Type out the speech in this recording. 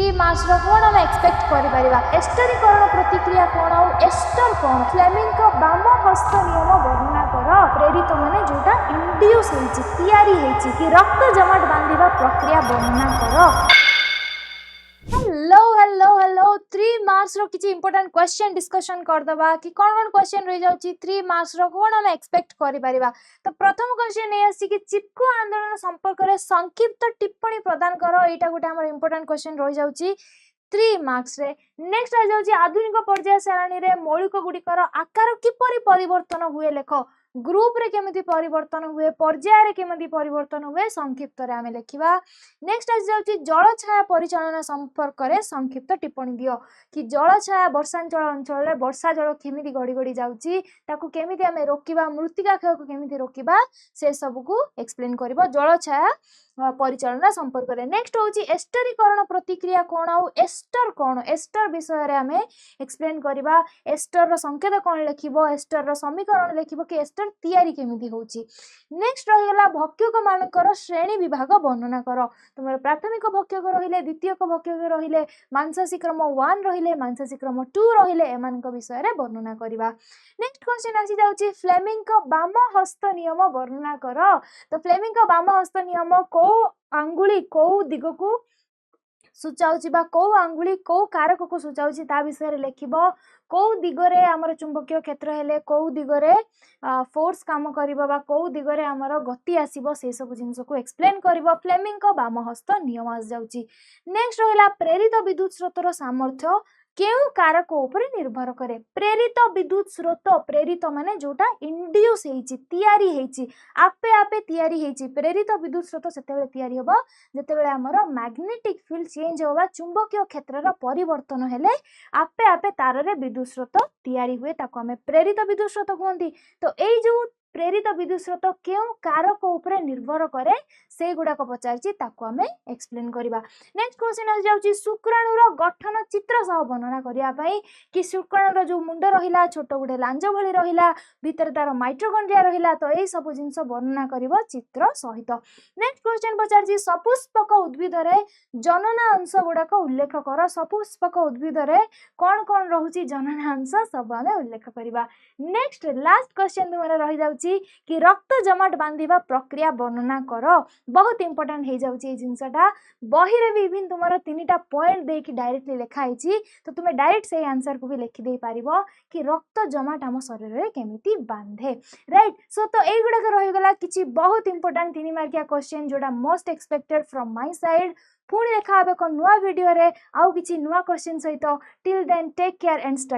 Three marks कौन आम expect करिपरिबा एस्टरीकरण प्रतिक्रिया कौन आउ एस्टर कौन फ्लेमिंग बाम हस्त नियम वर्णना कर प्रेरित माने जोटा इंड्यूस होइछि तैयारी होइछि कि रक्त जमाट बांधिबा प्रक्रिया वर्णना कर। हेलो हेलो हेलो 3 मार्क्स रो किछि इंपोर्टेंट क्वेश्चन डिस्कशन करदबा कि कौन कौन क्वेश्चन रह जाउछि 3 मार्क्स रो कोन हम एक्सपेक्ट करि परिबा। तो प्रथम क्वेश्चन ए आसी कि चिपको आंदोलन संपर्क रे संक्षिप्त टिप्पणी प्रदान करो एटा गोटे हमर इंपोर्टेंट क्वेश्चन रह जाउछि 3 मार्क्स रे। नेक्स्ट आ जाउछि आधुनिक पर्याय सारणी रे मौलिक गुडिकर आकार किपरि परिवर्तन हुए लेख ग्रुप रे केमिति परिवर्तन हुए पर्याय रे केमिति परिवर्तन हुए संक्षिप्त रे आमे लेखिबा। नेक्स्ट आ जाउछि जल छाया परिचालन संपर्क रे संक्षिप्त टिप्पणी दियो कि जल छाया वर्षांचल अंचल रे वर्षा जल केमिति गडी गडी जाउछि ताकू केमिति आमे रोकिबा मृत्तिका क्षय को केमिति रोकिबा से सब को एक्सप्लेन करबो जल छाया परिचालन संपर्क रे। नेक्स्ट होउछि एस्टरीकरण प्रतिक्रिया कोन आउ एस्टर विषय रे आमे एक्सप्लेन करबा एस्टर रो संकेत कोन लेखिबो एस्टर रो समीकरण लेखिबो कि एस्टर तैयारी केमिति होउछि। नेक्स्ट रहिला भक्षक मानकर श्रेणी विभाग वर्णना करो तुमर प्राथमिक भक्षक रहिले द्वितीयक भक्षक रहिले मांसाशी क्रम 1 रहिले मांसाशी क्रम 2 रहिले एमानक विषय रे वर्णना करबा। नेक्स्ट क्वेश्चन आसी जाउछि फ्लेमिंग का बाम हस्त नियम वर्णना करो। तो फ्लेमिंग का बाम हस्त नियम को आंगुली को दिग को सूचाउछि बा को आंगुली को कारक को सूचाउछि ता विषय रे लेखिबो को दिगरे हमर चुंबकीय क्षेत्र हेले को दिगरे फोर्स काम करिबो बा को दिगरे हमर गति आसीबो से सब जिंस को एक्सप्लेन करिबो फ्लेमिंग का बाम हस्त नियम आस जाउछि। नेक्स्ट रहिला प्रेरित विद्युत स्रोतर सामर्थ्य केउ कारक ऊपर निर्भर करे प्रेरित विद्युत स्रोत प्रेरित माने जोटा इंड्यूस हेछि तैयारी हेछि आपे आपे तैयारी हेछि प्रेरित विद्युत स्रोत सेतेबेले तैयारी होबो जेतेबेले हमर मैग्नेटिक फील्ड चेंज होबा चुंबकीय क्षेत्रर परिवर्तन हेले आपे आपे तार रे विद्युत स्रोत तैयारी हुए ताको हमें प्रेरित विद्युत स्रोत कहंती। तो एई जो प्रेरित विद्युत स्रोत केउ कारक ऊपर निर्भर करे से गुडाक पचारछि ताको हमें एक्सप्लेन करिबा। नेक्स्ट क्वेश्चन आ जाउछि शुक्राणुर गठन चित्र सह वर्णना करिया पई कि शुक्राणुर जो मुंड रहिला छोट गुडे लांज भली रहिला भीतर तार माइटोकॉन्ड्रिया रहिला तो एई सब जिंस वर्णना करिवो चित्र सहित। नेक्स्ट क्वेश्चन पचारछि सपुष्पक उद्भिद रे जनना अंश गुडाक उल्लेख कर सपुष्पक उद्भिद रे कोन कोन रहउछि जनना अंश सब हमें उल्लेख करिबा। नेक्स्ट लास्ट क्वेश्चन तुमरा रहि जाउछि कि रक्त जमाट बांधिबा प्रक्रिया वर्णना करो बहुत इंपोर्टेंट हे जाउछि ए जिंसटा बही रे भी इवन तुमरा तीनटा पॉइंट दे कि डायरेक्टली लिखा आइछि तो तुमे डायरेक्ट से आंसर को भी लिखि दे पारिबो कि रक्त जमाट हम शरीर रे केमिति बांधे राइट। सो तो एई गुडा रहि गला किछि बहुत इंपोर्टेंट 3 मार्किया क्वेश्चन जोडा most expected from my side पुणी देखा को नुआ वीडियो रे आउ किछि नुआ क्वेश्चन सहित till then take care and study.